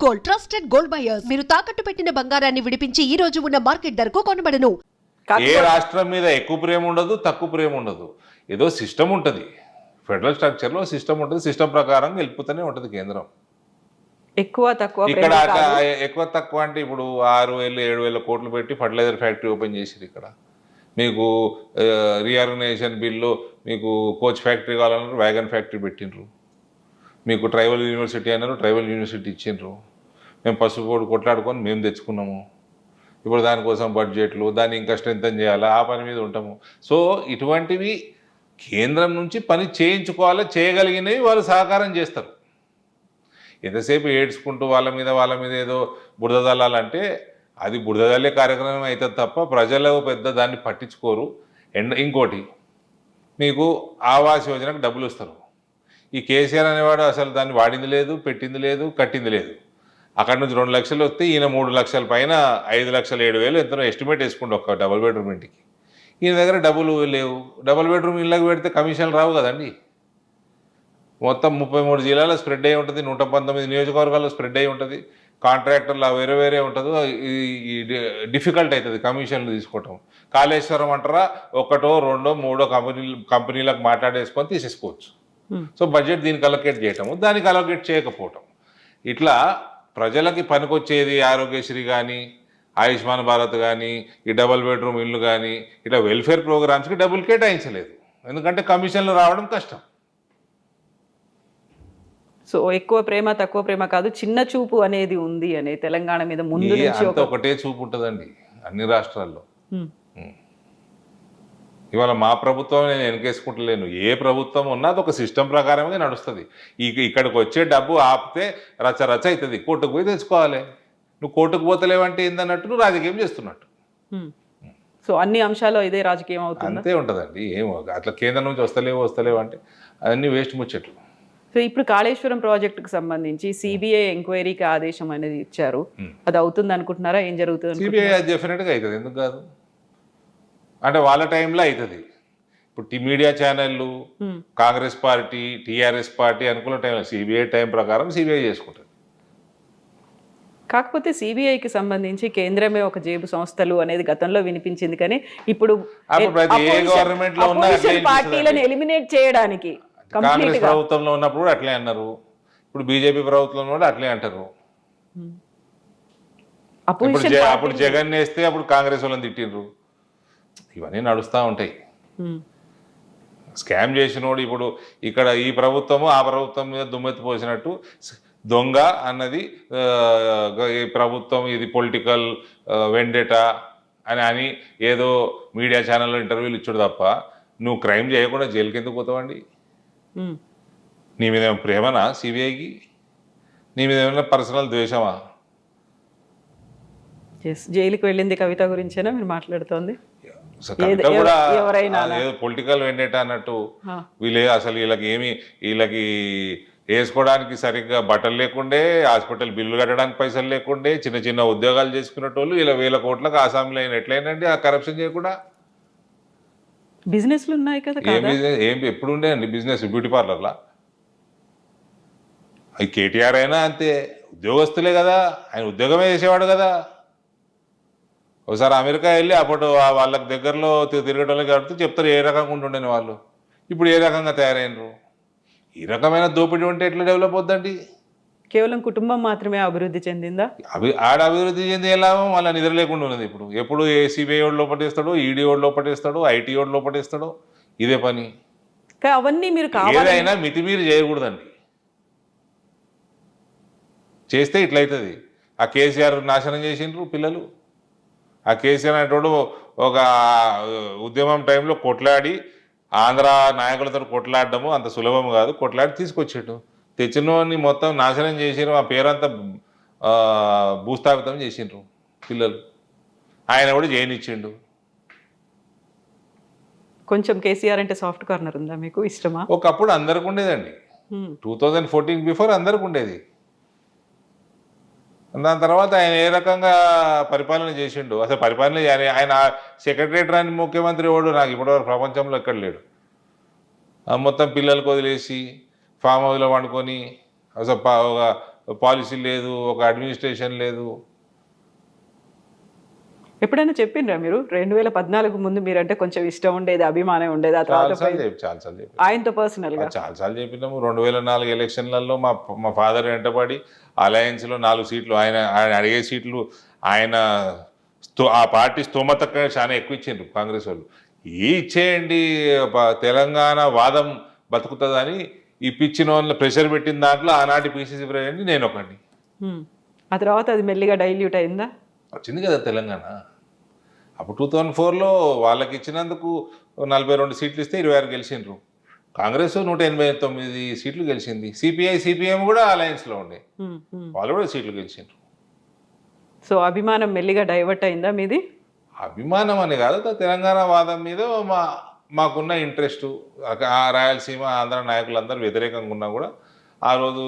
Gold trusted gold buyers మీరు తాకట్టు పెట్టిన బంగారాన్ని విడిపించి ఈ రోజు ఉన్న మార్కెట్ ధరకు కొనబడను. ఏ రాష్ట్రం మీద ఎక్కువ ప్రేమ ఉండదు, తక్కువ ప్రేమ ఉండదు. ఏదో సిస్టమ్ ఉంటుంది, ఫెడరల్ స్ట్రక్చర్లో సిస్టమ్ ఉంటుంది. సిస్టమ్ ప్రకారం వెళ్ళిపోతూనే ఉంటుంది కేంద్రం. ఎక్కువ తక్కువ ఇక్కడ ఎక్కువ తక్కువ అంటే ఇప్పుడు 6,000-7,000 కోట్లు పెట్టి ఫర్టిలైజర్ ఫ్యాక్టరీ ఓపెన్ చేసిరు. ఇక్కడ మీకు రీఆర్గనైజేషన్ బిల్లు, మీకు కోచ్ ఫ్యాక్టరీ కావాలన్నారు, వ్యాగన్ ఫ్యాక్టరీ పెట్టినరు. మీకు ట్రైబల్ యూనివర్సిటీ అన్నారు, ట్రైబల్ యూనివర్సిటీ ఇచ్చిండ్రు. మేము పసుపు కొట్లాడుకొని మేము తెచ్చుకున్నాము. ఇప్పుడు దానికోసం బడ్జెట్లు, దాన్ని ఇంకా స్ట్రెంథన్ చేయాలా, ఆ పని మీద ఉంటాము. సో ఇటువంటివి కేంద్రం నుంచి పని చేయించుకోవాలి, చేయగలిగినవి వాళ్ళు సహకారం చేస్తారు. ఎంతసేపు ఏడ్చుకుంటూ వాళ్ళ మీద ఏదో బురద జల్లాలంటే అది బురద జల్లే కార్యక్రమం అవుతుంది తప్ప ప్రజలు పెద్ద దాన్ని పట్టించుకోరు. ఇంకోటి మీకు ఆవాస్ యోజనకు డబ్బులు ఇస్తారు. ఈ కేసీఆర్ అనేవాడు అసలు దాన్ని వాడింది లేదు, పెట్టింది లేదు, కట్టింది లేదు. అక్కడ నుంచి 2 లక్షలు వస్తే ఈయన 3 లక్షల పైన 5,07,000 ఎంతనో ఎస్టిమేట్ వేసుకుంటే ఒక డబుల్ బెడ్రూమ్ ఇంటికి. ఈయన దగ్గర డబ్బులు లేవు. డబుల్ బెడ్రూమ్ ఇళ్ళకి పెడితే కమిషన్లు రావు కదండి. మొత్తం 33 జిల్లాలో స్ప్రెడ్ అయి ఉంటుంది, 119 నియోజకవర్గాల్లో స్ప్రెడ్ అయి ఉంటుంది. కాంట్రాక్టర్లు వేరే ఉంటుంది. ఈ డిఫికల్ట్ అవుతుంది కమిషన్లు తీసుకోవటం. కాళేశ్వరం అంటారా, 1, 2, 3 కంపెనీలకు మాట్లాడేసుకొని తీసేసుకోవచ్చు. సో బడ్జెట్ దీనికి అలొకేట్ చేయటము, దానికి అలొకేట్ చేయకపోవటం, ఇట్లా ప్రజలకి పనికొచ్చేది ఆరోగ్యశ్రీ కానీ, ఆయుష్మాన్ భారత్ కానీ, ఈ డబుల్ బెడ్రూమ్ ఇల్లు కానీ, ఇట్లా వెల్ఫేర్ ప్రోగ్రామ్స్కి డబ్బులు కేటాయించలేదు. ఎందుకంటే కమిషన్లు రావడం కష్టం. సో ఎక్కువ ప్రేమ తక్కువ ప్రేమ కాదు, చిన్న చూపు అనేది ఉంది అనే తెలంగాణ మీద ముందు నుంచి ఒకటే చూపు ఉంటుందండి అన్ని రాష్ట్రాల్లో. ఇవాళ మా ప్రభుత్వం నేను వెనకేసుకుంటలేను. ఏ ప్రభుత్వం ఉన్నా అది ఒక సిస్టమ్ ప్రకారమే నడుస్తుంది. ఇక్కడికి వచ్చే డబ్బు ఆపితే రచ అవుతుంది. కోర్టుకు పోయి తెచ్చుకోవాలి. నువ్వు కోర్టుకు పోతలేవంటే ఏందన్నట్టు నువ్వు రాజకీయం చేస్తున్నట్టు. సో అన్ని అంశాలు ఇదే రాజకీయం అవుతుంది, అంతే ఉంటుందండి. ఏమో అట్లా కేంద్రం నుంచి వస్తలేవు అంటే అన్నీ వేస్ట్ ముచ్చట్లు. సో ఇప్పుడు కాళేశ్వరం ప్రాజెక్టుకు సంబంధించి సిబిఐ ఎంక్వైరీకి ఆదేశం అనేది ఇచ్చారు. అది అవుతుంది అనుకుంటున్నారా? ఏం జరుగుతుంది? సిబిఐ డెఫినెట్గా అవుతుంది. ఎందుకు కాదు? అంటే వాళ్ళ టైంలో అవుతుంది. ఇప్పుడు మీడియా ఛానళ్ళు, కాంగ్రెస్ పార్టీ, టీఆర్ఎస్ పార్టీ అనుకున్న టైంలో సిబిఐ టైం ప్రకారం సిబిఐ చేసుకుంటుంది. కాకపోతే సిబిఐకి సంబంధించి కేంద్రమే ఒక జేబు సంస్థలు అనేది గతంలో వినిపించింది, కానీ ఇప్పుడు పార్టీలను ఎలిమినేట్ చేయడానికి కాంగ్రెస్ ప్రభుత్వంలో ఉన్నప్పుడు అట్లే అన్నారు, ఇప్పుడు బీజేపీ ప్రభుత్వంలో కూడా అట్లే అంటారు. అప్పుడు జగన్ వేస్తే అప్పుడు కాంగ్రెస్ వాళ్ళని తిట్టిండ్రు. ఇవన్నీ నడుస్తూ ఉంటాయి. స్కామ్ చేసినోడు ఇప్పుడు ఇక్కడ ఈ ప్రభుత్వము ఆ ప్రభుత్వం మీద దుమ్మెత్తి పోసినట్టు దొంగ అన్నది ఈ ప్రభుత్వం, ఇది పొలిటికల్ వెండేటా అని ఏదో మీడియా ఛానల్లో ఇంటర్వ్యూలు ఇచ్చాడు తప్ప నువ్వు క్రైమ్ చేయకుండా జైలుకి ఎందుకు పోతావండి? నీ మీద ఏమైనా ప్రేమనా సిబిఐకి? నీ మీద ఏమైనా పర్సనల్ ద్వేషమా? జైలుకి వెళ్ళింది కవిత గురించేనా మీరు మాట్లాడుతోంది? పొలిటికల్ వెండేటా అన్నట్టు వీళ్ళే అసలు వీళ్ళకి వేసుకోవడానికి సరిగ్గా బట్టలు లేకుండే, హాస్పిటల్ బిల్లు కట్టడానికి పైసలు లేకుండే, చిన్న చిన్న ఉద్యోగాలు చేసుకునేటోళ్ళు ఇలా 1,000 కోట్లకు ఆసామిలో అయిన ఎట్లయినండి ఆ కరప్షన్ చేయకుండా? బిజినెస్లు ఉన్నాయి కదా. ఏం ఎప్పుడు ఉండే అండి బిజినెస్? బ్యూటీ పార్లర్లా? అది కేటీఆర్ అయినా అంతే, ఉద్యోగస్తులే కదా, ఆయన ఉద్యోగమే చేసేవాడు కదా. ఒకసారి అమెరికా వెళ్ళి అప్పుడు వాళ్ళకి దగ్గరలో తిరగటోళ్ళకి కాబట్టి చెప్తారు ఏ రకంగా ఉంటుండని వాళ్ళు. ఇప్పుడు ఏ రకంగా తయారైనరు? ఈ రకమైన దోపిడీ ఉంటే ఎట్లా డెవలప్ అవుద్దండి? కేవలం కుటుంబం మాత్రమే అభివృద్ధి చెందిందా? ఆడ అభివృద్ధి చెంది ఎలా వాళ్ళ నిద్ర లేకుండా ఉన్నది. ఇప్పుడు ఎప్పుడు సిబిఐ వాడు లోపటేస్తాడు, ఈడీ వాడు లోపటేస్తాడు, ఐటీ వాడు లోపటేస్తాడు, ఇదే పని. అవన్నీ మీరు ఏదైనా మితిమీరి చేయకూడదండి. చేస్తే ఇట్లయితుంది. ఆ కేసీఆర్ నాశనం చేసిండ్రు పిల్లలు. ఆ కేసీఆర్ అనేటోడు ఒక ఉద్యమం టైంలో కొట్లాడి ఆంధ్ర నాయకులతో కొట్లాడడము అంత సులభం కాదు. కొట్లాడి తీసుకొచ్చాడు. తెచ్చినోని మొత్తం నాశనం చేసిండ్రు. ఆ పేరంతా భూస్థాపితం చేసిండ్రు పిల్లలు. ఆయన కూడా చేయనిచ్చిండు. కొంచెం కేసీఆర్ అంటే సాఫ్ట్ కార్నర్ ఉందా మీకు? ఇష్టమా? ఒకప్పుడు అందరికి ఉండేదండి. 2014 బిఫోర్ అందరికి ఉండేది. దాని తర్వాత ఆయన ఏ రకంగా పరిపాలన చేసిండు, అసలు పరిపాలన ఆయన సెక్రటరేట్ రాని ముఖ్యమంత్రి వాడు నాకు ఇప్పటివరకు ప్రపంచంలో ఎక్కడ లేడు. మొత్తం పిల్లలకు వదిలేసి ఫామ్ హౌస్లో వండుకొని అసలు ఒక పాలసీ లేదు, ఒక అడ్మినిస్ట్రేషన్ లేదు. ఎప్పుడైనా చెప్పిండ్రా మీరు 2014 ముందు మీరంటే కొంచెం ఇష్టం ఉండేది, అభిమానం ఉండేది, ఆ తర్వాత చాలాసార్లు చెప్పి ఆయనతో పర్సనల్ గా చాలాసార్లు చెప్పినాము. 2004 ఎలక్షన్లలో మా ఫాదర్ వెంటబడి అలయన్స్లో 4 సీట్లు ఆయన అడిగే సీట్లు ఆయన ఆ పార్టీ స్తోమత చాలా ఎక్కువ ఇచ్చిండ్రు కాంగ్రెస్ వాళ్ళు. ఇచ్చేయండి తెలంగాణ వాదం బతుకుతుందని ఇప్పించిన వాళ్ళని ప్రెషర్ పెట్టిన దాంట్లో ఆనాటి పిసిసి ప్రెసిడెంట్ నేను ఒకటి. ఆ తర్వాత అది మెల్లిగా డైల్యూట్ అయిందా? వచ్చింది కదా తెలంగాణ. అప్పుడు 2004లో వాళ్ళకి ఇచ్చినందుకు 42 సీట్లు ఇస్తే 26 గెలిచిండ్రు. కాంగ్రెస్ 189 సీట్లు గెలిచింది. సిపిఎం కూడా అలయన్స్లో ఉండే, వాళ్ళు కూడా సీట్లు గెలిచిండ్రు. సో అభిమానం మెల్లిగా డైవర్ట్ అయిందా మీది? అభిమానం అని కాదు, తెలంగాణ వాదం మీద మాకున్న ఇంట్రెస్ట్. ఆ రాయలసీమ ఆంధ్ర నాయకులందరూ వ్యతిరేకంగా ఉన్నా కూడా ఆ రోజు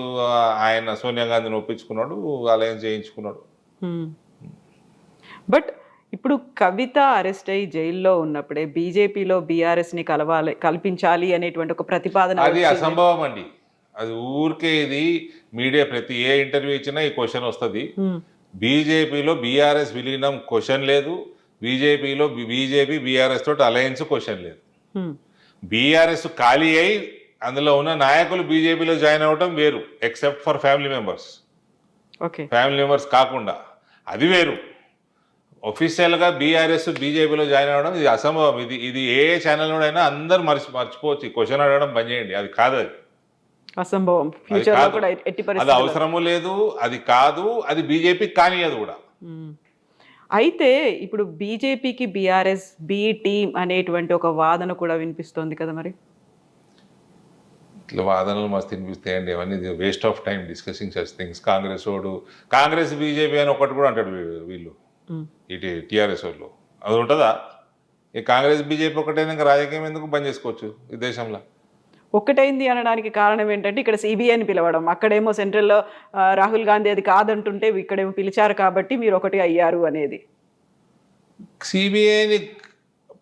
ఆయన సోనియా గాంధీని ఒప్పించుకున్నాడు, అలయన్స్ చేయించుకున్నాడు. బట్ ఇప్పుడు కవిత అరెస్ట్ అయ్యి జైల్లో ఉన్నప్పుడే బీజేపీలో బీఆర్ఎస్ని కల్పించాలి అనేటువంటి ఒక ప్రతిపాదన అది అసంభవం అండి. అది ఊరికే ఇది మీడియా ప్రతి ఏ ఇంటర్వ్యూ ఇచ్చినా ఈ క్వశ్చన్ వస్తుంది. బీజేపీలో బీఆర్ఎస్ విలీనం క్వశ్చన్ లేదు, బీజేపీలో బీజేపీ బీఆర్ఎస్ తోటి అలయన్స్ క్వశ్చన్ లేదు. బీఆర్ఎస్ ఖాళీ అయి అందులో ఉన్న నాయకులు బీజేపీలో జాయిన్ అవ్వటం వేరు, except for family members. Okay, family members కాకుండా అది వేరు. ఒఫీషియల్గా బీఆర్ఎస్ బీజేపీలో జాయిన్ అవ్వడం ఇది అసంభవం. ఇది ఏ ఛానల్లోనైనా అందరు మర్చిపోవచ్చు. క్వశ్చన్ అడగడం బంద్ చేయండి, అది కాదు, అది అసంభవం. ఫ్యూచర్లో కూడా ఎట్టి అది పరిస్థితుల్లో అవసరము లేదు, అది కాదు, అది బీజేపీ కానియదు కూడా. అయితే ఇప్పుడు బీజేపీకి బీఆర్ఎస్ బి టీమ్ అనేటువంటి ఒక వాదన కూడా వినిపిస్తోంది కదా, మరి ఇట్లా వాదనలు మస్తు వినిపిస్తాయండి. అవన్నీ waste of time discussing such things. Congress BJP అని ఒకటి కూడా అంటాడు వీళ్ళు, ఇటు టీఆర్ఎస్ వాళ్ళు. అది ఉంటుందా? ఈ కాంగ్రెస్ బీజేపీ ఒకటైనా రాజకీయం ఎందుకు బంద్ చేసుకోవచ్చు ఈ దేశంలో? ఒక్కటైంది అనడానికి కారణం ఏంటంటే ఇక్కడ సిబిఐని పిలవడం, అక్కడేమో సెంట్రల్లో రాహుల్ గాంధీ అది కాదంటుంటే ఇక్కడేమో పిలిచారు కాబట్టి మీరు ఒకటి అయ్యారు అనేది. సిబిఐని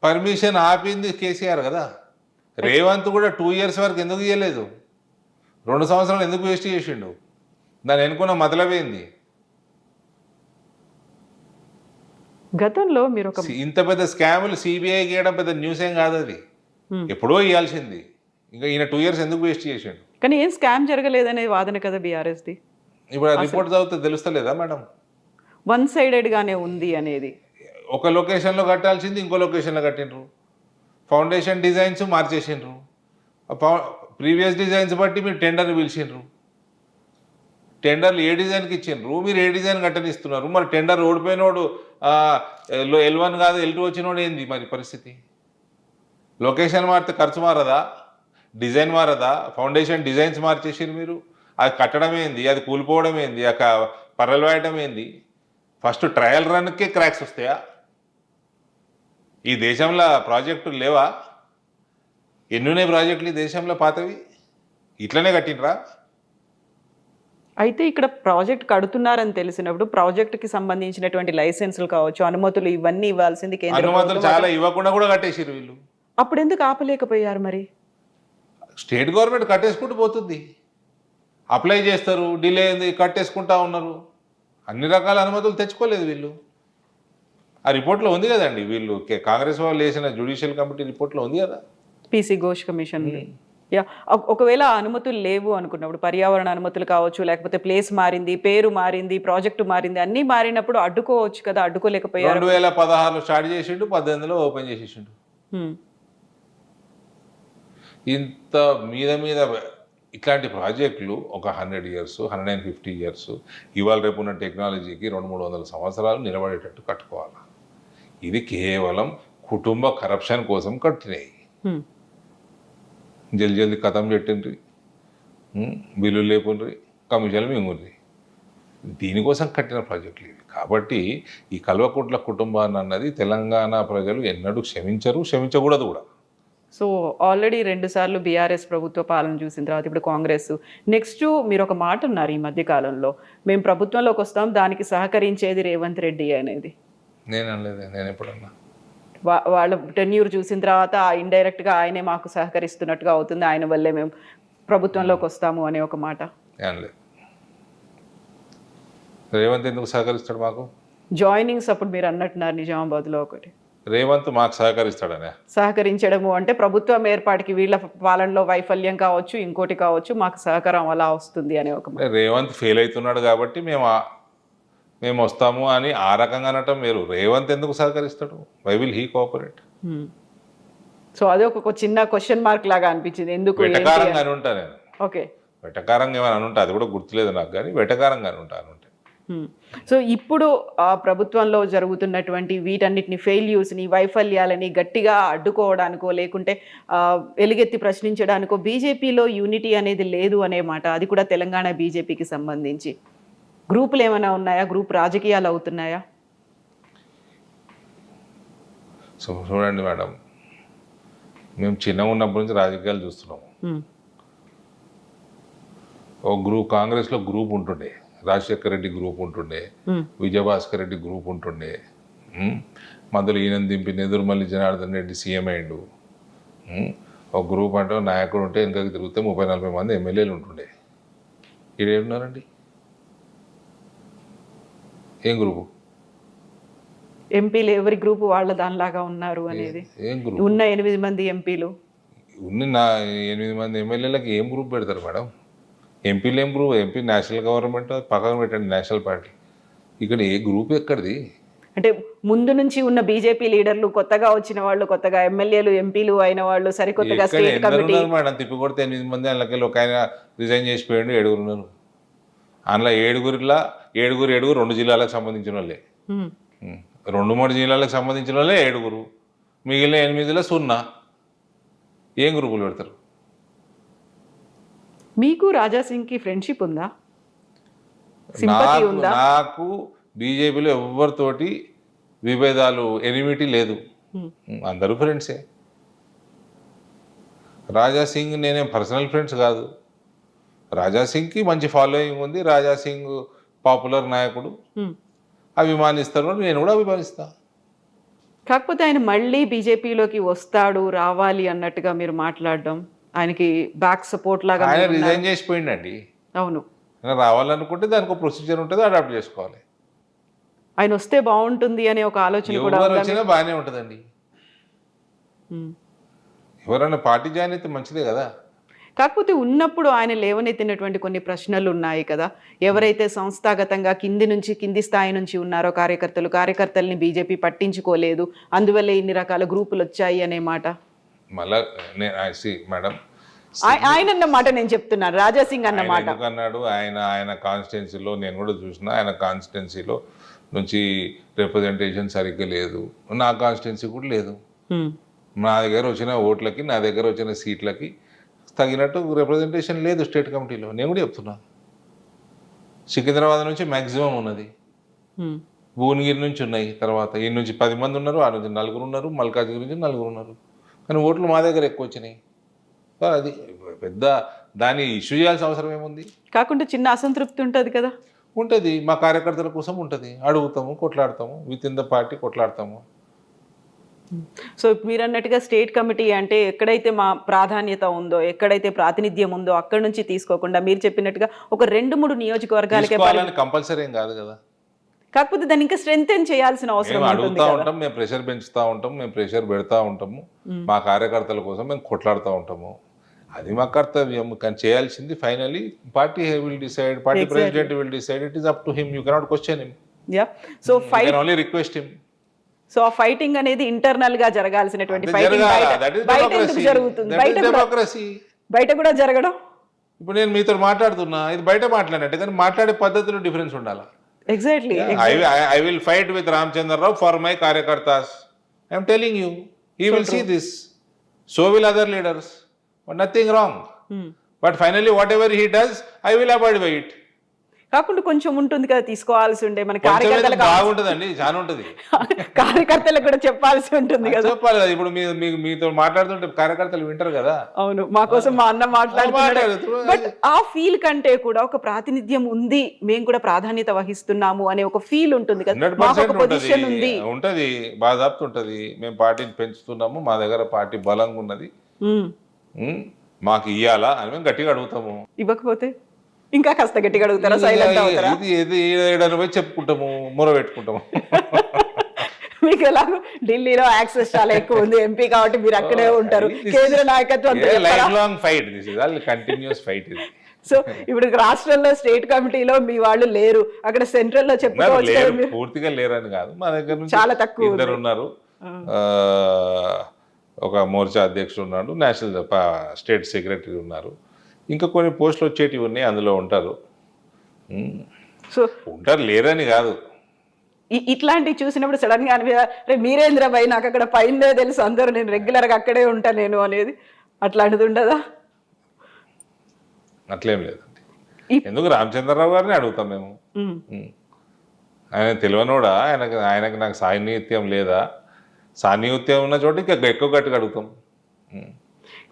పర్మిషన్ ఆపింది కేసీఆర్ కదా. రేవంత్ కూడా 2 years వరకు ఎందుకు ఇవ్వలేదు? 2 సంవత్సరాలు ఎందుకు వేస్ట్ చేసిండు? దాన్ని ఎన్నుకున్న మొదలైంది. గతంలో మీరు ఒక ఇంత పెద్ద స్కాములు సిబిఐ గీయడం పెద్ద న్యూస్ ఏం కాదు, అది ఎప్పుడో ఇవ్వాల్సింది. ఇంకా ఈయన 2 years ఎందుకు వేస్ట్ చేసిండు? కానీ ఏం స్కామ్ జరగలేదనే వాదన కదా బీఆర్ఎస్ది. ఇప్పుడు ఆ రిపోర్ట్ చదివితే తెలుస్తలేదా మేడం? వన్ సైడెడ్గానే ఉంది అనేది. ఒక లొకేషన్లో కట్టాల్సింది ఇంకో లొకేషన్లో కట్టిండ్రు. ఫౌండేషన్ డిజైన్స్ మార్చేసిండ్రు. ప్రీవియస్ డిజైన్స్ బట్టి మీరు టెండర్ని పిలిచిండ్రు. టెండర్లు ఏ డిజైన్కి ఇచ్చిండ్రు, మీరు ఏ డిజైన్ కట్టనిస్తున్నారు. మరి టెండర్ ఓడిపోయినోడు L1 కాదు L2 వచ్చినోడు ఏంది మరి పరిస్థితి? లొకేషన్ మారితే ఖర్చు మారదా? డిజైన్ మారదా? ఫౌండేషన్ డిజైన్స్ మార్చేసారు మీరు. అది కట్టడం ఏంది, అది కూలిపోవడం ఏంది, పర్రలు వేయడం ఏంది? ఫస్ట్ ట్రయల్ రన్కే క్రాక్స్ వస్తాయా? ఈ దేశంలో ప్రాజెక్టులు లేవా? ఎన్నున్నాయి ప్రాజెక్టులు ఈ దేశంలో పాతవి? ఇట్లనే కట్టినరా? అయితే ఇక్కడ ప్రాజెక్ట్ కడుతున్నారని తెలిసినప్పుడు ప్రాజెక్టుకి సంబంధించినటువంటి లైసెన్సులు కావచ్చు, అనుమతులు ఇవన్నీ ఇవ్వాల్సింది కేంద్ర అనుమతులు చాలా ఇవ్వకుండా కూడా కట్టేసారు వీళ్ళు. అప్పుడు ఎందుకు ఆపలేకపోయారు మరి? స్టేట్ గవర్నమెంట్ కట్టేసుకుంటూ పోతుంది, అప్లై చేస్తారు, డిలే అయింది, కట్టేసుకుంటా ఉన్నారు. అన్ని రకాల అనుమతులు తెచ్చుకోలేదు వీళ్ళు. ఆ రిపోర్ట్లో ఉంది కదండి, వీళ్ళు కాంగ్రెస్ వాళ్ళు వేసిన జ్యుడిషియల్ కమిటీ రిపోర్ట్లో ఉంది కదా, పీసీ ఘోష్ కమిషన్. యా, ఒకవేళ అనుమతులు లేవు అనుకున్నప్పుడు పర్యావరణ అనుమతులు కావచ్చు, లేకపోతే ప్లేస్ మారింది, పేరు మారింది, ప్రాజెక్టు మారింది, అన్నీ మారినప్పుడు అడ్డుకోవచ్చు కదా, అడ్డుకోలేకపోయారు. 2016లో స్టార్ట్ చేసిండు, 18లో ఓపెన్ చేసేసిండు. ఇంత మీద ఇట్లాంటి ప్రాజెక్టులు ఒక 100 years 150 years ఇవాళ రేపు ఉన్న టెక్నాలజీకి 200-300 సంవత్సరాలు నిలబడేటట్టు కట్టుకోవాలి. ఇది కేవలం కుటుంబ కరప్షన్ కోసం కట్టినాయి. జల్దీ కథం పెట్టిండ్రి, బిల్లులు లేకుండ్రి, కమిషన్లు మింగుండ్రి. దీనికోసం కట్టిన ప్రాజెక్టులు ఇవి. కాబట్టి ఈ కల్వకుంట్ల కుటుంబాన్ని అన్నది తెలంగాణ ప్రజలు ఎన్నడూ క్షమించరు, క్షమించకూడదు కూడా. సో ఆల్రెడీ 2 సార్లు బీఆర్ఎస్ ప్రభుత్వ పాలన చూసిన తర్వాత ఇప్పుడు కాంగ్రెస్. నెక్స్ట్ మీరు ఒక మాట అన్నారు ఈ మధ్య కాలంలో, మేము ప్రభుత్వంలోకి వస్తాం, దానికి సహకరించేది రేవంత్ రెడ్డి అనేది. నేను అనలేదు, నేను ఎప్పుడన్నా. వాళ్ళ టెన్యూర్ చూసిన తర్వాత ఇండైరెక్ట్గా ఆయనే మాకు సహకరిస్తున్నట్టుగా అవుతుంది, ఆయన వల్లే మేము ప్రభుత్వంలోకి వస్తాము అనే ఒక మాట. అనలేదు. రేవంత్ ఎందుకు సహకరిస్తాడు మాకు? జాయినింగ్స్ అప్పుడు మీరు అన్నట్టున్నారు నిజామాబాద్లో ఒకటి రేవంత్ మాకు సహకరిస్తాడనే. సహకరించడము అంటే ప్రభుత్వం ఏర్పాటుకి వీళ్ళ పాలనలో వైఫల్యం కావచ్చు, ఇంకోటి కావచ్చు, మాకు సహకారం అలా వస్తుంది అనే ఒక రేవంత్ ఫెయిల్ అవుతున్నాడు కాబట్టి మేము వస్తాము అని ఆ రకంగా అనటం వేరు. రేవంత్ ఎందుకు సహకరిస్తాడు? Why will he cooperate? So అదే ఒక చిన్న క్వశ్చన్ మార్క్ లాగా అనిపించింది. ఎందుకు వెటకారంగా అని ఉంటా నేను. ఓకే, వెటకారంగా ఏమైనా అని ఉంటా, అది కూడా గుర్తులేదు నాకు, కానీ వెటకారంగా అని ఉంటా అనుంటే. సో ఇప్పుడు ఆ ప్రభుత్వంలో జరుగుతున్నటువంటి వీటన్నిటిని ఫెయిల్యూర్స్ని, వైఫల్యాలని గట్టిగా అడ్డుకోవడానికో లేకుంటే ఎలుగెత్తి ప్రశ్నించడానికో బీజేపీలో యూనిటీ అనేది లేదు అనే మాట. అది కూడా తెలంగాణ బీజేపీకి సంబంధించి గ్రూపులు ఏమైనా ఉన్నాయా? గ్రూప్ రాజకీయాలు అవుతున్నాయా? సో చూడండి మేడం, మేము చిన్నగా ఉన్నప్పటి నుంచి రాజకీయాలు చూస్తున్నాము. ఒక గ్రూప్, కాంగ్రెస్లో గ్రూప్ ఉంటుండే, రాజశేఖర రెడ్డి గ్రూప్ ఉంటుండే, విజయభాస్కర్ రెడ్డి గ్రూప్ ఉంటుండే, మధ్యలో ఈయన దింపి నెదురుమల్లి జనార్దన్ రెడ్డి సీఎం అయ్యిండు. ఒక గ్రూప్ అంటే నాయకుడు ఉంటే వెనకకి తిరిగితే 30-40 మంది ఎమ్మెల్యేలు ఉంటుండే. ఈడేమున్నారండి? ఏం గ్రూపు? ఎంపీలు ఎవరి గ్రూపు వాళ్ళ దానిలాగా ఉన్నారు అనేది. ఏం గ్రూప్? ఉన్న 8 మంది ఎంపీలు, ఉన్న 8 మంది ఎమ్మెల్యేలకి ఏం గ్రూప్ పెడతారు మేడం? ఎంపీలు ఏం గ్రూప్? ఎంపీ నేషనల్ గవర్నమెంట్ పక్కన పెట్టండి, నేషనల్ పార్టీ. ఇక్కడ ఏ గ్రూప్ ఎక్కడిది? అంటే ముందు నుంచి ఉన్న బీజేపీ లీడర్లు, కొత్తగా వచ్చిన వాళ్ళు, కొత్తగా ఎమ్మెల్యేలు ఎంపీలు అయిన వాళ్ళు, సరికొత్తగా స్టేట్ కమిటీ మేడం తిప్పి కొడితే 8 మంది, అందులోకి ఒక ఆయన రిజైన్ చేసిపోయాడు, 7 ఉన్నారు. అందులో 7 2 జిల్లాలకు సంబంధించిన వాళ్ళే, 2-3 జిల్లాలకు సంబంధించిన వాళ్ళే 7. మిగిలిన 8లో 0. ఏం గ్రూపులు పెడతారు? మీకు రాజాసింగ్కి ఫ్రెండ్షిప్ ఉందా? సింపతి ఉందా? నాకు బీజేపీలో ఎవరితోటి విభేదాలు, ఎనిమిటీ లేదు, అందరూ ఫ్రెండ్సే. రాజాసింగ్ నేనేం పర్సనల్ ఫ్రెండ్స్ కాదు. రాజాసింగ్కి మంచి ఫాలోయింగ్ ఉంది, రాజాసింగ్ పాపులర్ నాయకుడు, అభిమానిస్తారు, నేను కూడా అభిమానిస్తా. కాకపోతే ఆయన మళ్ళీ బీజేపీలోకి వస్తాడు, రావాలి అన్నట్టుగా మీరు మాట్లాడడం, ఆయనకి బ్యాక్ సపోర్ట్ లాగా ఆయన రిజైన్ చేసిపోయిండండి. అవును, రావాలనుకుంటే దానికి ఒక ప్రొసీజర్ ఉంటుంది, అడాప్ట్ చేసుకోవాలి. ఆయన వస్తే బాగుంటుంది అనే ఒక ఆలోచన కూడా ఎవరు వచ్చినా బాగానే ఉంటుందండి. ఎవరైనా పార్టీ జాయిన్ అయితే మంచిదే కదా. కాకపోతే ఉన్నప్పుడు ఆయన లేవనెత్తినటువంటి కొన్ని ప్రశ్నలు ఉన్నాయి కదా. ఎవరైతే సంస్థాగతంగా కింది స్థాయి నుంచి ఉన్నారో కార్యకర్తల్ని బీజేపీ పట్టించుకోలేదు, అందువల్ల ఇన్ని రకాల గ్రూపులు వచ్చాయి అనే మాట. మళ్ళా మేడం ఆయన అన్న మాట నేను చెప్తున్నాను, రాజాసింగ్ అన్న మాట అన్నాడు. ఆయన కాన్స్టిట్యున్సీలో నేను కూడా చూసిన, ఆయన కాన్స్టిట్యున్సీలో నుంచి రిప్రజెంటేషన్ సరిగ్గా లేదు, నా కాన్స్టిట్యున్సీ కూడా లేదు. నా దగ్గర వచ్చిన ఓట్లకి, నా దగ్గర వచ్చిన సీట్లకి తగినట్టు రిప్రజెంటేషన్ లేదు స్టేట్ కమిటీలో. నేను కూడా చెప్తున్నా, సికింద్రాబాద్ నుంచి మ్యాక్సిమం ఉన్నది, భువనగిరి నుంచి ఉన్నాయి, తర్వాత ఈ నుంచి 10 మంది ఉన్నారు, ఆ నుంచి 4 ఉన్నారు, మల్కాజ్గిరి నుంచి 4 ఉన్నారు, కానీ ఓట్లు మా దగ్గర ఎక్కువ వచ్చినాయి. అది పెద్ద దాన్ని ఇష్యూ చేయాల్సిన అవసరం ఏముంది? కాకుండా చిన్న అసంతృప్తి ఉంటుంది కదా. ఉంటుంది, మా కార్యకర్తల కోసం ఉంటుంది, అడుగుతాము, కొట్లాడతాము, విత్ ఇన్ ద పార్టీ కొట్లాడతాము. సో మీరు అన్నట్టుగా స్టేట్ కమిటీ అంటే ఎక్కడైతే మా ప్రాధాన్యత ఉందో, ఎక్కడైతే ప్రాతినిధ్యం ఉందో అక్కడ నుంచి తీసుకోకుండా మీరు చెప్పినట్టుగా ఒక 2-3 నియోజకవర్గాలకే కంపల్సరీ ఏం కాదు కదా. కాకపోతే దాన్ని ఇంకా స్ట్రెంగ్తెన్ చేయాల్సిన అవసరం ఉంటుంది. అడుగుతూ ఉంటాం, మేము ప్రెషర్ పెంచుతూ ఉంటాం, మేము ప్రెషర్ పెడతా ఉంటాము, మా కార్యకర్తల కోసం మేము కొట్లాడుతూ ఉంటాము. అది మా కర్తవ్యం. కానీ చేయాల్సింది finally party will decide, party president will decide, it is up to him, you cannot question him. Yeah, so fight only request him. So ఆ ఫైటింగ్ అనేది ఇంటర్నల్ గా జరగాల్సినటువంటి ఫైటింగ్ బయట కూడా జరగడం. ఇప్పుడు నేను మీతో మాట్లాడుతున్నా, ఇది బయట మాట్లాడినట్టు, కానీ మాట్లాడే పద్ధతిలో డిఫరెన్స్ ఉండాలి. Exactly. I will fight with Ramchandra Rao for my karyakartas. I am telling you, he will see this. So will other leaders. But nothing wrong. But finally, whatever he does, I will abide by it. కాకుండా కొంచెం ఉంటుంది కదా, తీసుకోవాల్సి ఉండే మన కార్యకర్తలకు బాగుంటుందండి, చాలా ఉంటుంది. కార్యకర్తలకు కూడా చెప్పాల్సి ఉంటుంది కదా. చెప్పాలి కదా. ఇప్పుడు మీతో మాట్లాడుతుంటే కార్యకర్తలు వింటారు కదా. అవును, మా కోసం మా అన్న మాట్లాడుతున్నాడు. బట్ ఆ ఫీల్ కంటే కూడా ఒక ప్రాతినిధ్యం ఉంది, మేము కూడా ప్రాధాన్యత వహిస్తున్నాము అనే ఒక ఫీల్ ఉంటుంది కదా. 100% ఉంటది, బాధాప్తు ఉంటది. మేము పార్టీని పెంచుతున్నాము, మా దగ్గర పార్టీ బలంగా ఉన్నది, మాకు ఇయ్యాలా అని మేము గట్టిగా అడుగుతాము. ఇంకా కాస్త గట్టిగా అడుగుతారా, సైలెంట్ అవుతారా? ఇది ఏడాది పోయి చెప్పుకుంటాము, మొర పెట్టుకుంటాము. మీకు ఎలాగో ఢిల్లీలో యాక్సెస్ చాలా ఎక్కువ ఉంది, ఎంపీ కాబట్టి మీరు అక్కడే ఉంటారు, కేంద్ర నాయకత్వం life long fight, this is all continuous fight ఇది. సో ఇప్పుడు రాష్ట్రంలో స్టేట్ కమిటీలో మీ వాళ్ళు లేరు, అక్కడ సెంట్రల్ లో చెప్పుకోవచ్చు కదా మీరు. పూర్తిగా లేరని కాదు, మా దగ్గర నుంచి చాలా తక్కువ ఇద్దరు ఉన్నారు. ఒక మోర్చా అధ్యక్షుడు ఉన్నాడు, నేషనల్ స్టేట్ సెక్రటరీ ఉన్నారు, ఇంకా కొన్ని పోస్టులు వచ్చేటివి ఉన్నాయి, అందులో ఉంటారు. సో ఉంటారు, లేరని కాదు. ఇట్లాంటివి చూసినప్పుడు సడన్ గా అనిపించ, రే మీరేంద్ర భయ్ నాకు అక్కడ పైన తెలుసు అందరూ, నేను రెగ్యులర్ గా అక్కడే ఉంటా నేను అనేది, అట్లాంటిది ఉండదా? అట్లేం లేదండి. ఎందుకు రామచంద్రరావు గారిని అడుగుతాం మేము. ఆయన తెలియనోడా, ఆయనకు నాకు సాన్నిహిత్యం లేదా? సాన్నిహిత్యం ఉన్న చోట ఇంకా ఎక్కువ గట్టిగా అడుగుతాం.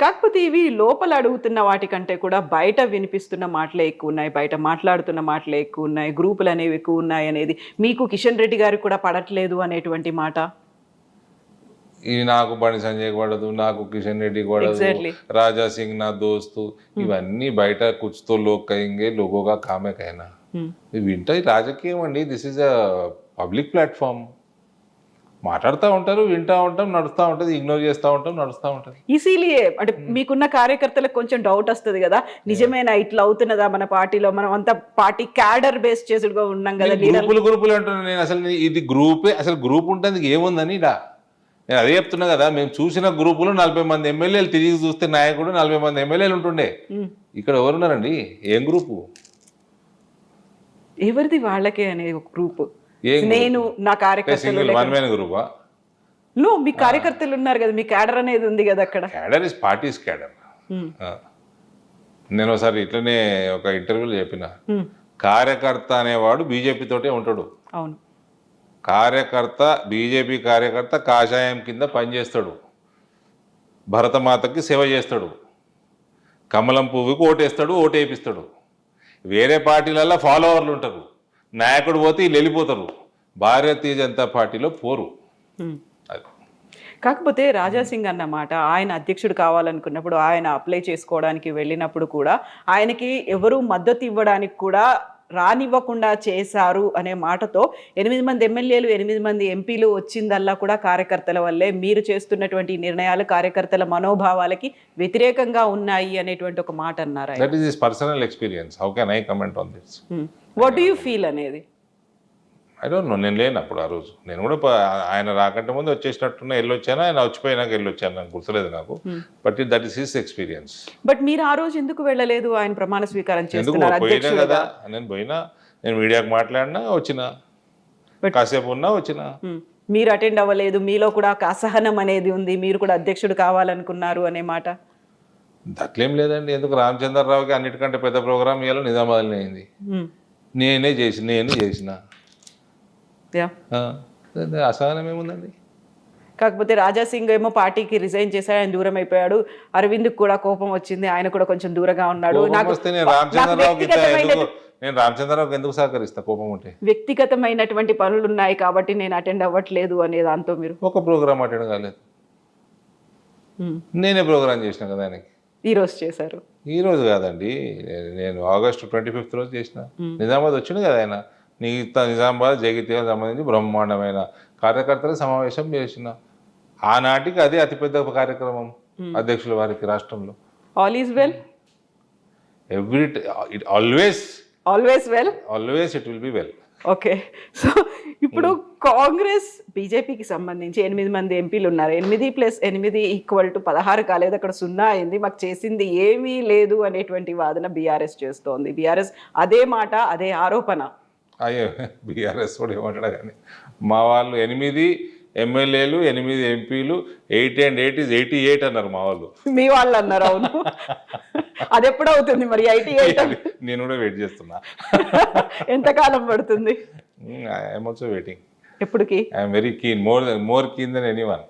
కాకపోతే ఇవి లోపల అడుగుతున్న వాటికంటే కూడా బయట వినిపిస్తున్న మాటలే ఎక్కువ ఉన్నాయి, బయట మాట్లాడుతున్న మాటలే ఎక్కువ ఉన్నాయి, గ్రూపులు అనేవి ఎక్కువ ఉన్నాయి అనేది మీకు కిషన్ రెడ్డి గారికి కూడా పడట్లేదు అనేటువంటి మాట. ఈ నాకు బండి సంజయ్ పడదు, నాకు కిషన్ రెడ్డి పడదు, రాజా సింగ్ నా దోస్తు, ఇవన్నీ బయట కుచ్తో లోక్ కయింగే లోగోగా కామే కైనా వింటే రాజకీయం అండి. This is a public platform. మాట్లాడుతూ ఉంటారు, వింటూ ఉంటాం, నడుస్తూ ఉంటుంది, ఇగ్నోర్ చేస్తూ ఉంటాం, నడుస్తూ ఉంటుంది. ఈజీలీయే అంటే మీకున్న కార్యకర్తలకు కొంచెం డౌట్ వస్తుంది కదా, నిజమేనా ఇట్లా అవుతున్నదా మన పార్టీలో, మనం అంతా పార్టీ క్యాడర్ బేస్ చేసుడుగా ఉన్నాం కదా. గ్రూపులు అంటున్నాను నేను, అసలు ఇది గ్రూపే, అసలు గ్రూప్ ఉంటుంది ఏముందని ఇలా నేను అదే చెప్తున్నా కదా. మేము చూసిన గ్రూపులో 40 మంది ఎమ్మెల్యేలు, తిరిగి చూస్తే నాయకుడు 40 మంది ఎమ్మెల్యేలు ఉంటుండే. ఇక్కడ ఎవరున్నారండి? ఏం గ్రూపు? ఎవరిది వాళ్ళకే అనే ఒక గ్రూప్. నేను నా కార్యకర్తలు గ్రూపా? మీ కార్యకర్తలు ఉన్నారు కదా, మీ క్యాడర్ అనేది ఉంది కదా అక్కడ. Cadre is parties cadre. నేను ఒకసారి ఇట్లనే ఒక ఇంటర్వ్యూలో చెప్పిన, కార్యకర్త అనేవాడు బీజేపీ తోటే ఉంటాడు. అవును, కార్యకర్త బీజేపీ కార్యకర్త కాషాయం కింద పనిచేస్తాడు, భరతమాతకి సేవ చేస్తాడు, కమలం పువ్వుకి ఓటేస్తాడు, ఓటేపిస్తాడు. వేరే పార్టీలలో ఫాలోవర్లు ఉంటారు, నాయకుడు పోతే వీళ్ళు వెళ్ళిపోతారు, భారతీయ జనతా పార్టీలో పోరు. అది కాకపోతే రాజాసింగ్ అన్నమాట, ఆయన అధ్యక్షుడు కావాలనుకున్నప్పుడు, ఆయన అప్లై చేసుకోవడానికి వెళ్ళినప్పుడు కూడా ఆయనకి ఎవరు మద్దతు ఇవ్వడానికి కూడా రానివ్వకుండా చేశారు అనే మాటతో 8 మంది ఎమ్మెల్యేలు, 8 మంది ఎంపీలు వచ్చిందల్లా కూడా కార్యకర్తల వల్లే, మీరు చేస్తున్నటువంటి నిర్ణయాలు కార్యకర్తల మనోభావాలకి వ్యతిరేకంగా ఉన్నాయి అనేటువంటి ఒక మాట అన్నారు. That is his personal experience. How can I comment on this? What do you feel అనేది? ఐ డోంట్ నో, నేను లేనప్పుడు ఆ రోజు. నేను కూడా ఆయన రాకంటే ముందు వచ్చేసినట్టున్నా, వెళ్ళొచ్చాను, ఆయన వచ్చిపోయినాక వెళ్ళొచ్చాను, నాకు గుర్తులేదు నాకు. But that is his experience. But మీరు ఆ రోజు ఎందుకు వెళ్ళలేదు? ఆయన ప్రమాణ స్వీకారం ఎందుకు చేస్తున్నారు పోయినా కదా, నేను పోయినా, నేను మీడియాకు మాట్లాడినా వచ్చిన, కాసేపు ఉన్నా వచ్చిన. మీరు అటెండ్ అవ్వలేదు, మీలో కూడా ఒక అసహనం అనేది ఉంది, మీరు కూడా అధ్యక్షుడు కావాలనుకున్నారు అనే మాట. అట్లేం లేదండి. ఎందుకు రామచంద్రరావుకి అన్నిటికంటే పెద్ద ప్రోగ్రామ్ ఇవాళ నిజామాబాద్లో అయింది, నేను చేసిన అసహనం ఏముందండి. కాకపోతే రాజాసింగ్ ఏమో పార్టీకి రిజైన్ చేశాడు, ఆయన దూరం అయిపోయాడు. అరవింద్కి కూడా కోపం వచ్చింది, ఆయన కూడా కొంచెం దూరంగా ఉన్నాడు. నేను రామచంద్రరావుకి ఎందుకు సహకరిస్తా కోపం ఉంటే? వ్యక్తిగతమైనటువంటి పనులు ఉన్నాయి కాబట్టి నేను అటెండ్ అవ్వట్లేదు అనే దాంతో మీరు ఒక ప్రోగ్రామ్ అటెండ్ కాలేదు, నేనే ప్రోగ్రామ్ చేసిన కదా ఆయనకి. ఈ రోజు చేశారు? ఈ రోజు కాదండి, నేను ఆగస్టు 25th రోజు చేసిన. నిజామాబాద్ వచ్చింది కదా ఆయన, నిజామాబాద్ జగిత్యాలకు సంబంధించి బ్రహ్మాండమైన కార్యకర్తల సమావేశం చేసిన. ఆనాటికి అదే అతిపెద్ద కార్యక్రమం అధ్యక్షుల వారికి రాష్ట్రంలో. All is well, always it will be well. Okay. So ఇప్పుడు కాంగ్రెస్ బీజేపీకి సంబంధించి 8 మంది ఎంపీలు ఉన్నారు. 8 + 8 = 16 కాలేదు, అక్కడ 0 అయింది, మాకు చేసింది ఏమీ లేదు అనేటువంటి వాదన బీఆర్ఎస్ చేస్తోంది. బీఆర్ఎస్ అదే మాట, అదే ఆరోపణ. అయ్యో, బీఆర్ఎస్ కూడా ఏమంటాడు కానీ, మా వాళ్ళు 8 ఎమ్మెల్యేలు, 8 ఎంపీలు, 8 and 8 is 88 అన్నారు మా వాళ్ళు. మీ వాళ్ళు అన్నారు? అవును. అది ఎప్పుడు అవుతుంది మరి 88? నేను కూడా వెయిట్ చేస్తున్నా. ఎంతకాలం పడుతుంది? I'm also waiting. ఎప్పటికి? I'm very keen, more keen than anyone.